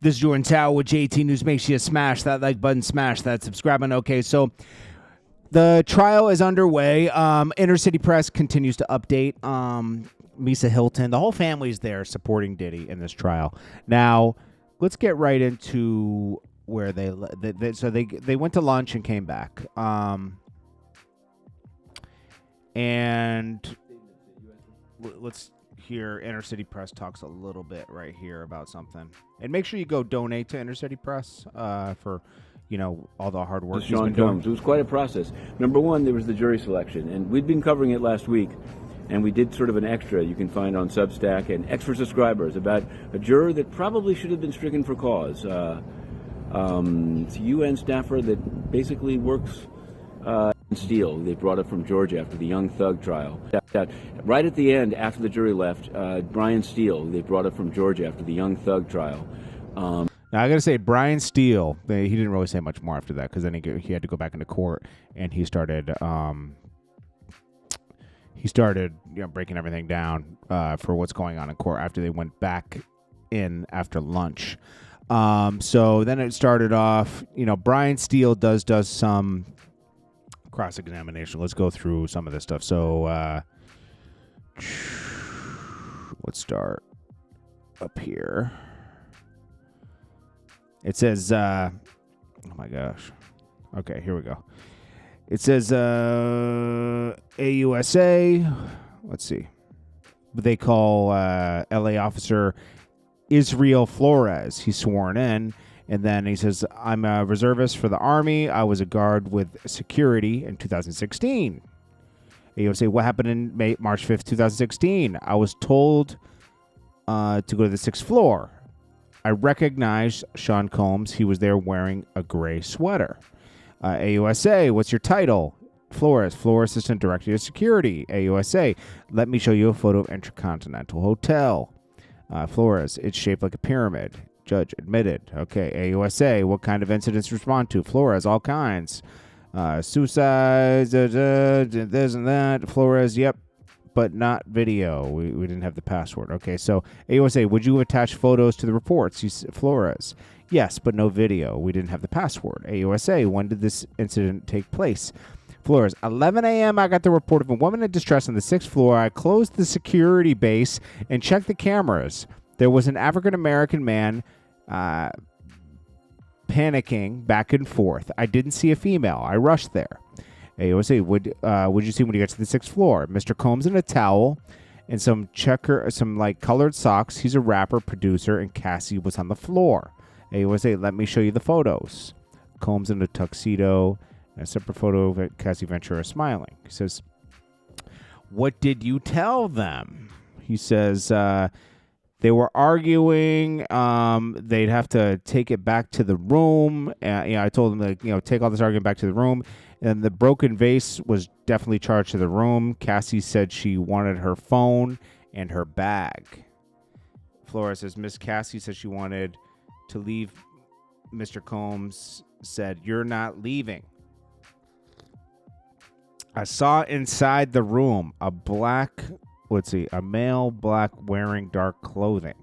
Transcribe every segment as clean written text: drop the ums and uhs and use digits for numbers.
This is JordanTower with JT News. Make sure you smash that like button, smash that subscribe button. Okay, so the trial is underway. Inner City Press continues to update. Misa Hilton, the whole family's there supporting Diddy in this trial. Now, let's get right into where they went to lunch and came back. And let's hear Inner City Press talks a little bit right here about something. And make sure you go donate to Inner City Press for, all the hard work he's been doing. It was quite a process. Number one, there was the jury selection, and we'd been covering it last week, and we did sort of an extra you can find on Substack and extra subscribers about a juror that probably should have been stricken for cause. It's a UN staffer that basically works in steel. They brought up from Georgia after the Young Thug trial. Right at the end, after the jury left, Brian Steele, they brought up from Georgia after the Young Thug trial. Now, I got to say, Brian Steele, he didn't really say much more after that because then he had to go back into court and he started breaking everything down for what's going on in court after they went back in after lunch. So then it started off, Brian Steele does some cross-examination. Let's go through some of this stuff. So let's start up here. It says, oh my gosh. Okay, here we go. It says AUSA. Let's see. They call LA officer Israel Flores. He's sworn in. And then he says, I'm a reservist for the Army. I was a guard with security in 2016. AUSA, what happened in March 5th, 2016? I was told to go to the 6th floor. I recognized Sean Combs. He was there wearing a gray sweater. AUSA, what's your title? Flores, Floor Assistant Director of Security. AUSA, let me show you a photo of Intercontinental Hotel. Flores, it's shaped like a pyramid. Judge, admitted. Okay, AUSA, what kind of incidents respond to? Flores, all kinds. Suicides, this and that. Flores, yep, but not video. We didn't have the password. Okay, so AUSA, would you attach photos to the reports? Flores, yes, but no video. We didn't have the password. AUSA, when did this incident take place? Flores, 11 a.m. I got the report of a woman in distress on the 6th floor. I closed the security base and checked the cameras. There was an African-American man panicking back and forth. I didn't see a female. I rushed there. AUSA, would you see when you get to the 6th floor? Mr. Combs in a towel and some colored socks. He's a rapper, producer, and Cassie was on the floor. AUSA, let me show you the photos. Combs in a tuxedo and a separate photo of Cassie Ventura smiling. He says, what did you tell them? He says, they were arguing. They'd have to take it back to the room. I told them to, take all this argument back to the room. And the broken vase was definitely charged to the room. Cassie said she wanted her phone and her bag. Flores says, Miss Cassie said she wanted to leave. Mr. Combs said, you're not leaving. I saw inside the room a male black wearing dark clothing.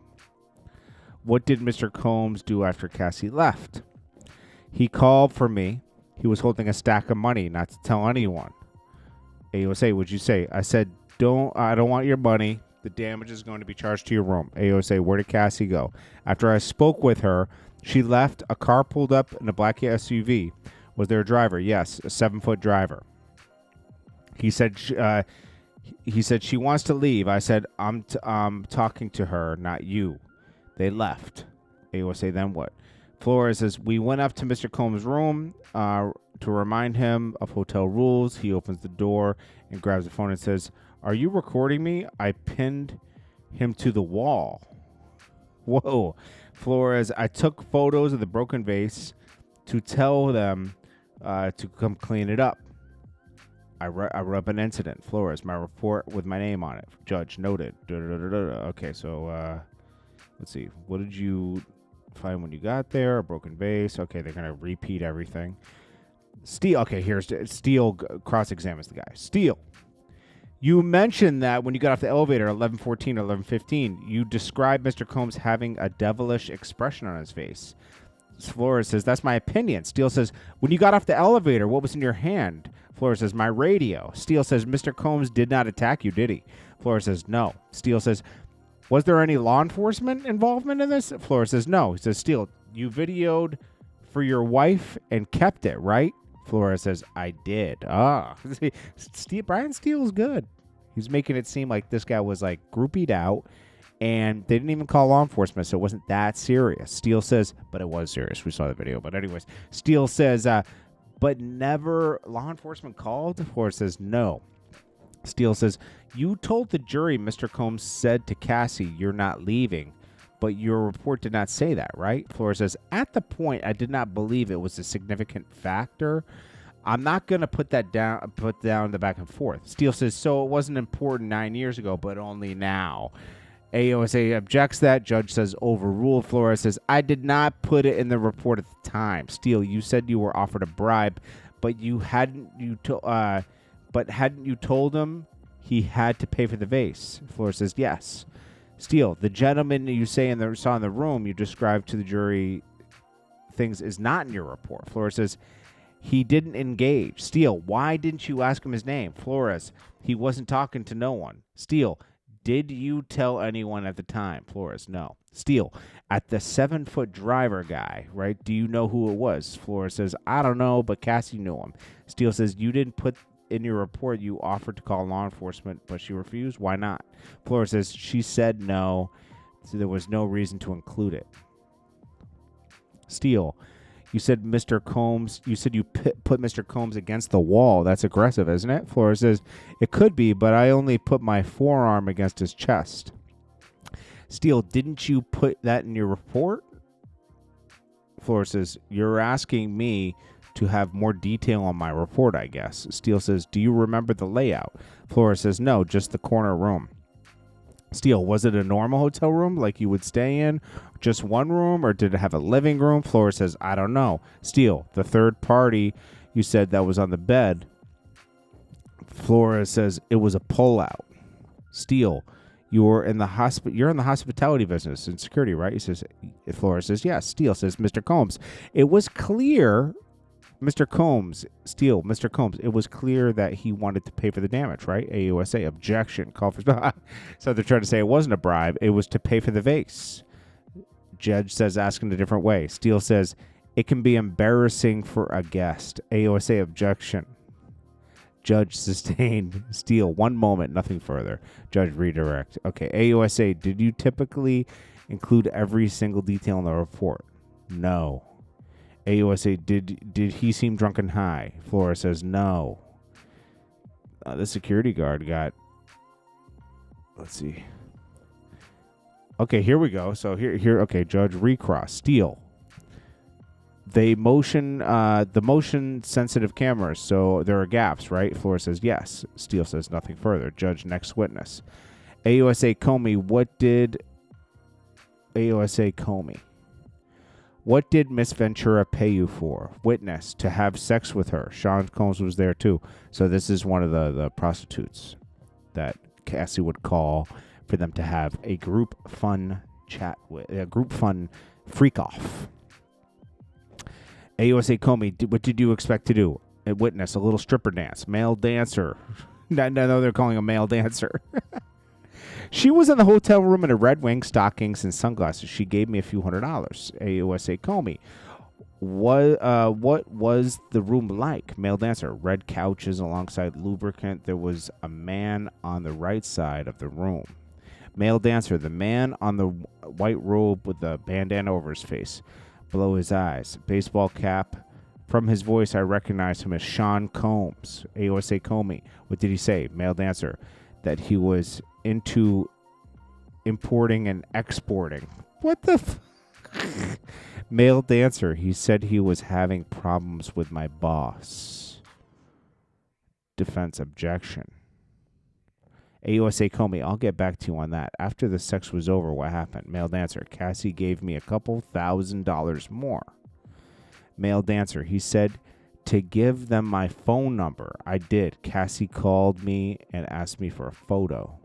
What did Mr. Combs do after Cassie left? He called for me. He was holding a stack of money, not to tell anyone. AUSA, would you say? I said, I don't want your money. The damage is going to be charged to your room. AUSA, where did Cassie go? After I spoke with her, she left. A car pulled up in a black SUV. Was there a driver? Yes, a 7-foot driver. He said she wants to leave. I said, I'm talking to her, not you. They left. AUSA, then what? Flores says, we went up to Mr. Combs' room to remind him of hotel rules. He opens the door and grabs the phone and says, are you recording me? I pinned him to the wall. Whoa. Flores, I took photos of the broken vase to tell them to come clean it up. I wrote up an incident. Flores, my report with my name on it. Judge, noted. Okay, so let's see. What did you find when you got there? A broken vase. Okay, they're going to repeat everything. Steele. Okay, here's Steele cross-examines the guy. Steele, You mentioned that when you got off the elevator at 11:14 or 11:15, you described Mr. Combs having a devilish expression on his face. Flores says, that's my opinion. Steele says, when you got off the elevator, what was in your hand? Flores says, my radio. Steele says, Mr. Combs did not attack you, did he? Flores says, no. Steele says, was there any law enforcement involvement in this? Flores says, no. He says, Steele, you videoed for your wife and kept it, right? Flores says, I did. Brian Steele's good. He's making it seem like this guy was like groupied out and they didn't even call law enforcement, so it wasn't that serious. Steele says, but it was serious. We saw the video. But anyways, Steele says, but never law enforcement called? Flores says, no. Steele says, you told the jury Mr. Combs said to Cassie, you're not leaving, but your report did not say that, right? Flores says, at the point, I did not believe it was a significant factor. I'm not going to put down the back and forth. Steele says, so it wasn't important 9 years ago, but only now. AOSA objects that. Judge says, overruled. Flores says, I did not put it in the report at the time. Steele, you said you were offered a bribe, but hadn't you told him he had to pay for the vase? Flores says, yes. Steele, the gentleman you saw in the room you described to the jury things is not in your report. Flores says, he didn't engage. Steele, why didn't you ask him his name? Flores, he wasn't talking to no one. Steele, did you tell anyone at the time? Flores, no. Steele, at the 7-foot driver guy, right? Do you know who it was? Flores says, I don't know, but Cassie knew him. Steele says, you didn't put in your report you offered to call law enforcement, but she refused? Why not? Flores says, she said no, so there was no reason to include it. Steele, you said Mr. Combs, you put Mr. Combs against the wall. That's aggressive, isn't it? Flores says, it could be, but I only put my forearm against his chest. Steele, didn't you put that in your report? Flores says, you're asking me to have more detail on my report, I guess. Steele says, do you remember the layout? Flores says, no, just the corner room. Steele, was it a normal hotel room like you would stay in? Just one room, or did it have a living room? Flores says, I don't know. Steele, the third party you said that was on the bed. Flores says, it was a pullout. Steele, you're in the hospitality business and security, right? He says, Flores says, yes. Steele says, Mr. Combs, it was clear Mr. Combs, Steele, Mr. Combs, it was clear that he wanted to pay for the damage, right? AUSA, objection, call for... So they're trying to say it wasn't a bribe. It was to pay for the vase. Judge says, ask in a different way. Steele says, it can be embarrassing for a guest. AUSA, objection. Judge sustained. Steele, 1 moment, nothing further. Judge redirect. Okay, AUSA, did you typically include every single detail in the report? No. AUSA, did he seem drunk and high? Flores says no. The security guard got... Let's see. Okay, here we go. So here. Okay, Judge recross. Steele. The motion sensitive cameras. So there are gaps, right? Flores says yes. Steele says nothing further. Judge, next witness. AUSA Comey, what did Miss Ventura pay you for? Witness, to have sex with her. Sean Combs was there too. So this is one of the prostitutes that Cassie would call for them to have a group fun chat with, a group fun freak off. AUSA Comey, what did you expect to do? A witness, a little stripper dance. Male dancer. No, they're calling a male dancer. She was in the hotel room in a red wing, stockings, and sunglasses. She gave me a few $100. AUSA Comey. What was the room like? Male dancer. Red couches alongside lubricant. There was a man on the right side of the room. Male dancer. The man on the white robe with the bandana over his face. Below his eyes. Baseball cap. From his voice, I recognized him as Sean Combs. AUSA Comey. What did he say? Male dancer. That he was into importing and exporting. What the Male dancer. He said he was having problems with my boss. Defense objection. AUSA Comey, I'll get back to you on that. After the sex was over, what happened? Male dancer. Cassie gave me a couple $1,000s more. Male dancer. He said to give them my phone number. I did. Cassie called me and asked me for a photo.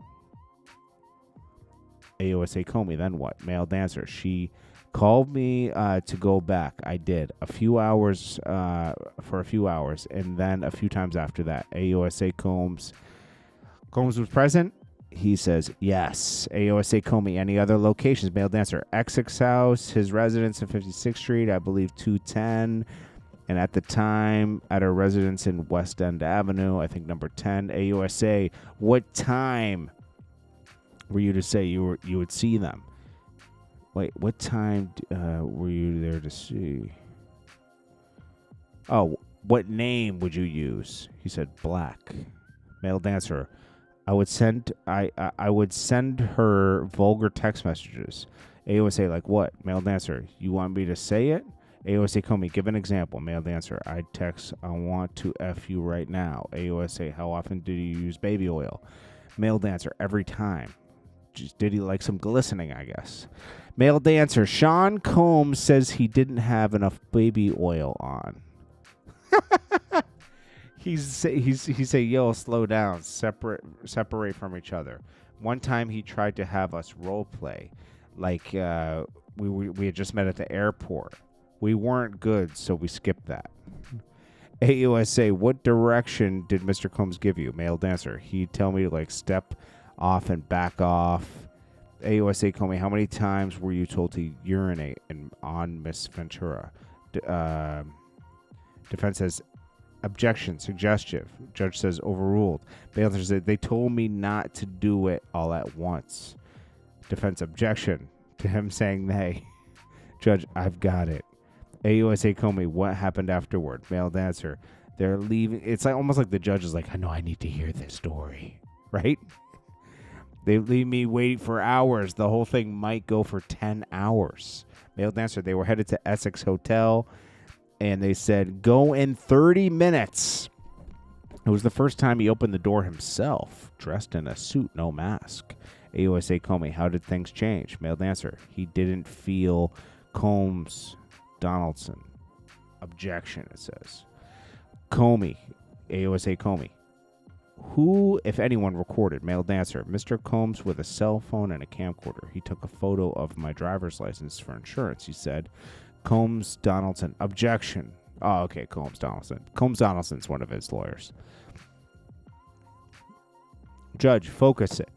AOSA Comey, then what? Male dancer. She called me to go back. I did. For a few hours, and then a few times after that. AOSA Combs. Combs was present? He says, yes. AOSA Comey, any other locations? Male dancer. Essex House, his residence in 56th Street, I believe 210. And at the time, at a residence in West End Avenue, I think number 10. AOSA, what time were you to say you would see them? Wait, what time were you there to see? Oh, what name would you use? He said black. Male dancer. I would send her vulgar text messages. AOSA, like what? Male dancer. You want me to say it? AOSA Comey, give an example. Male dancer. I text, I want to F you right now. AOSA, how often do you use baby oil? Male dancer, every time. Just, did he like some glistening, I guess? Male dancer. Sean Combs says he didn't have enough baby oil on. He say, yo, slow down, separate from each other. One time he tried to have us role play, like we had just met at the airport. We weren't good, so we skipped that. AUSA, what direction did Mr. Combs give you? Male dancer. He'd tell me to like step off and back off. AUSA Comey, how many times were you told to urinate on Miss Ventura? Defense says, objection, suggestive. Judge says, overruled. Male dancer said, they told me not to do it all at once. Defense objection to him saying they. Judge, I've got it. AUSA Comey, what happened afterward? Male dancer, they're leaving. It's like almost like the judge is like, I know I need to hear this story, right? They leave me waiting for hours. The whole thing might go for 10 hours. Male dancer, they were headed to Essex Hotel, and they said, go in 30 minutes. It was the first time he opened the door himself, dressed in a suit, no mask. AUSA Comey, how did things change? Male dancer, he didn't feel Combs Donaldson. Objection, it says. Comey, AUSA Comey. Who, if anyone, recorded? Male dancer. Mr. Combs with a cell phone and a camcorder. He took a photo of my driver's license for insurance, he said. Combs Donaldson. Objection. Oh, okay, Combs Donaldson. Combs Donaldson's one of his lawyers. Judge, focus it.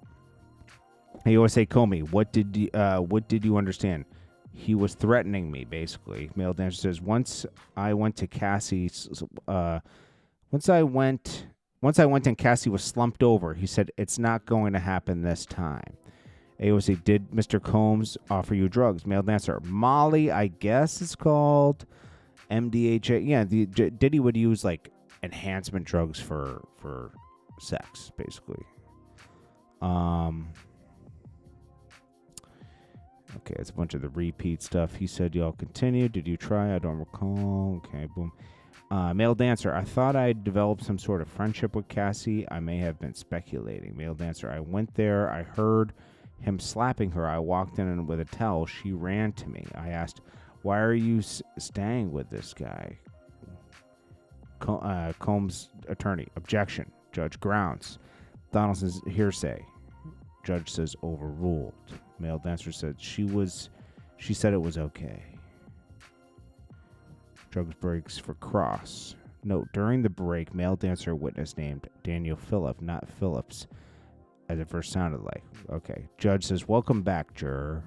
AUSA Comey, what did you understand? He was threatening me, basically. Male dancer says, once I went and Cassie was slumped over, he said, it's not going to happen this time. AOC, did Mr. Combs offer you drugs? Male dancer, Molly, I guess it's called. MDHA. Yeah, Diddy would use like enhancement drugs for sex, basically. Okay, it's a bunch of the repeat stuff. He said, y'all continue. Did you try? I don't recall. Okay, boom. Male dancer, I thought I'd developed some sort of friendship with Cassie. I may have been speculating. Male dancer, I went there. I heard him slapping her. I walked in with a towel. She ran to me. I asked, why are you staying with this guy? Combs attorney, objection. Judge grounds. Donaldson's hearsay. Judge says overruled. Male dancer said she said it was okay. Drugs breaks for cross. Note, during the break, male dancer witness named Daniel Phillip, not Phillips, as it first sounded like. Okay. Judge says, welcome back, jurors.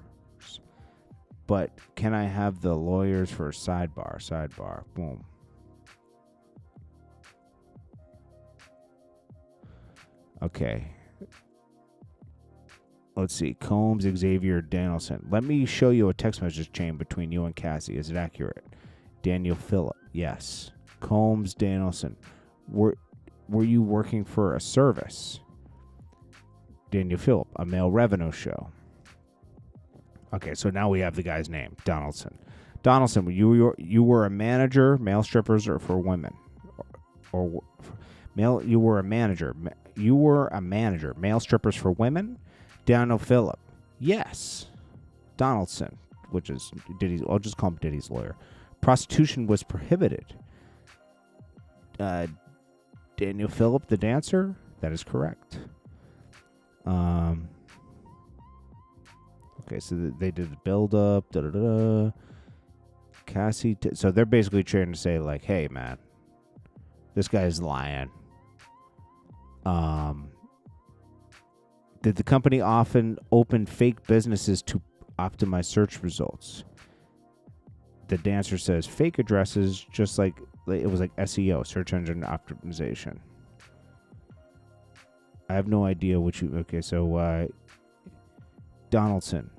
But can I have the lawyers for a sidebar? Sidebar. Boom. Okay. Let's see. Combs, Xavier, Danielson. Let me show you a text message chain between you and Cassie. Is it accurate? Daniel Phillip. Yes. Combs, Danielson. Were you working for a service? Daniel Phillip. A male revenue show. Okay, so now we have the guy's name. Donaldson. Donaldson, you were a manager, male strippers or for women? Or male, you were a manager. You were a manager, male strippers for women? Daniel Phillip. Yes. Donaldson, which is Diddy's, I'll just call him Diddy's lawyer. Prostitution was prohibited. Daniel Phillip, the dancer. That is correct. Okay, so they did the build-up. Cassie. So they're basically trying to say, like, hey, man, this guy's lying. Did the company often open fake businesses to optimize search results? The dancer says fake addresses, just like it was like SEO, search engine optimization. I have no idea what you. Okay, so Donaldson,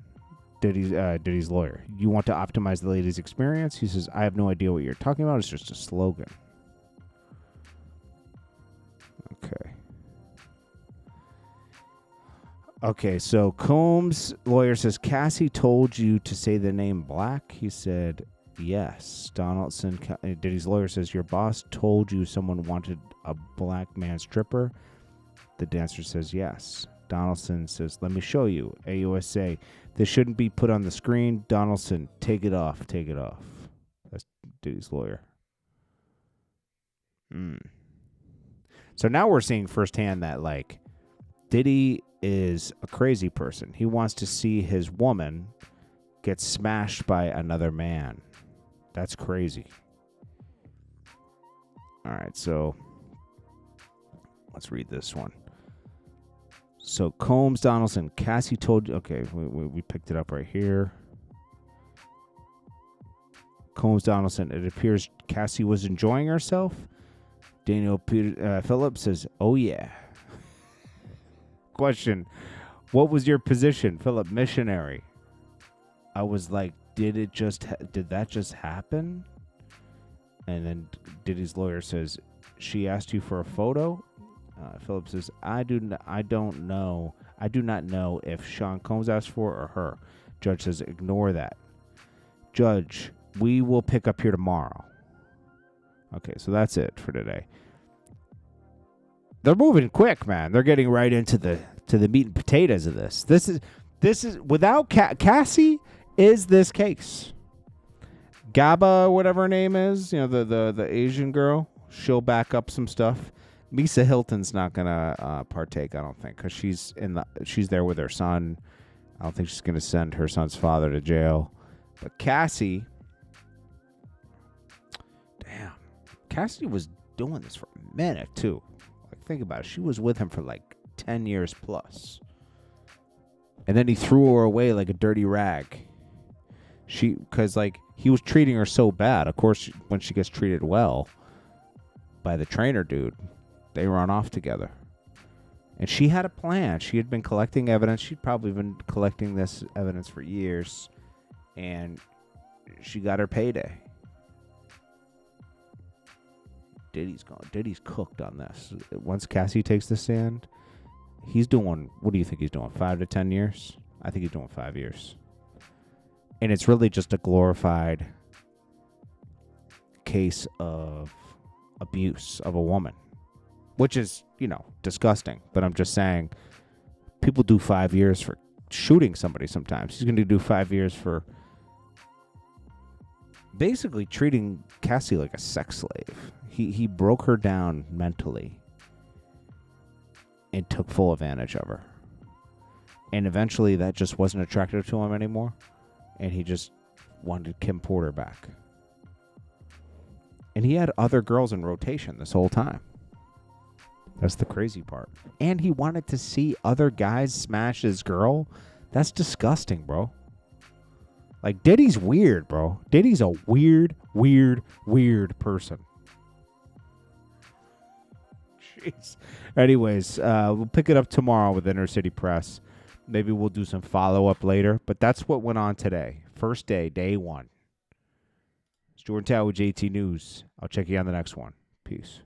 Diddy's lawyer. You want to optimize the lady's experience? He says, I have no idea what you're talking about. It's just a slogan. Okay. Okay, so Combs' lawyer says, Cassie told you to say the name Black? He said, yes. Donaldson, Diddy's lawyer says, your boss told you someone wanted a black man stripper? The dancer says, yes. Donaldson says, let me show you. AUSA, this shouldn't be put on the screen. Donaldson, take it off. Take it off. That's Diddy's lawyer. So now we're seeing firsthand that, like, Diddy is a crazy person. He wants to see his woman get smashed by another man. That's crazy. All right, so let's read this one. So Combs, Donaldson, Cassie told you. Okay, we picked it up right here. Combs, Donaldson, it appears Cassie was enjoying herself. Daniel Phillips says, oh, yeah. Question, what was your position? Philip, missionary. I was like, did that just happen? And then Diddy's lawyer says, she asked you for a photo? Philip says, I do not know if Sean Combs asked for or her. Judge says, ignore that. Judge, we will pick up here tomorrow. Okay, so that's it for today. They're moving quick, man. They're getting right into the meat and potatoes of this. This is without Cassie is this case. Gaba, whatever her name is, the Asian girl, she'll back up some stuff. Misa Hilton's not gonna partake, I don't think, because she's there with her son. I don't think she's gonna send her son's father to jail. But Cassie, damn, Cassie was doing this for a minute too. Like, think about it. She was with him for like 10 years plus, and then he threw her away like a dirty rag. Because like he was treating her so bad. Of course, when she gets treated well by the trainer dude, they run off together. And she had a plan. She had been collecting evidence. She'd probably been collecting this evidence for years. And she got her payday. Diddy's cooked on this. Once Cassie takes the stand, he's doing, what do you think he's doing, 5 to 10 years? I think he's doing 5 years. And it's really just a glorified case of abuse of a woman. Which is, disgusting. But I'm just saying, people do 5 years for shooting somebody sometimes. He's going to do 5 years for basically treating Cassie like a sex slave. He broke her down mentally and took full advantage of her. And eventually that just wasn't attractive to him anymore. And he just wanted Kim Porter back. And he had other girls in rotation this whole time. That's the crazy part. And he wanted to see other guys smash his girl. That's disgusting, bro. Like, Diddy's weird, bro. Diddy's a weird person. Jeez. Anyways, we'll pick it up tomorrow with Inner City Press. Maybe we'll do some follow-up later. But that's what went on today. First day 1. It's Jordan Tower with JT News. I'll check you on the next one. Peace.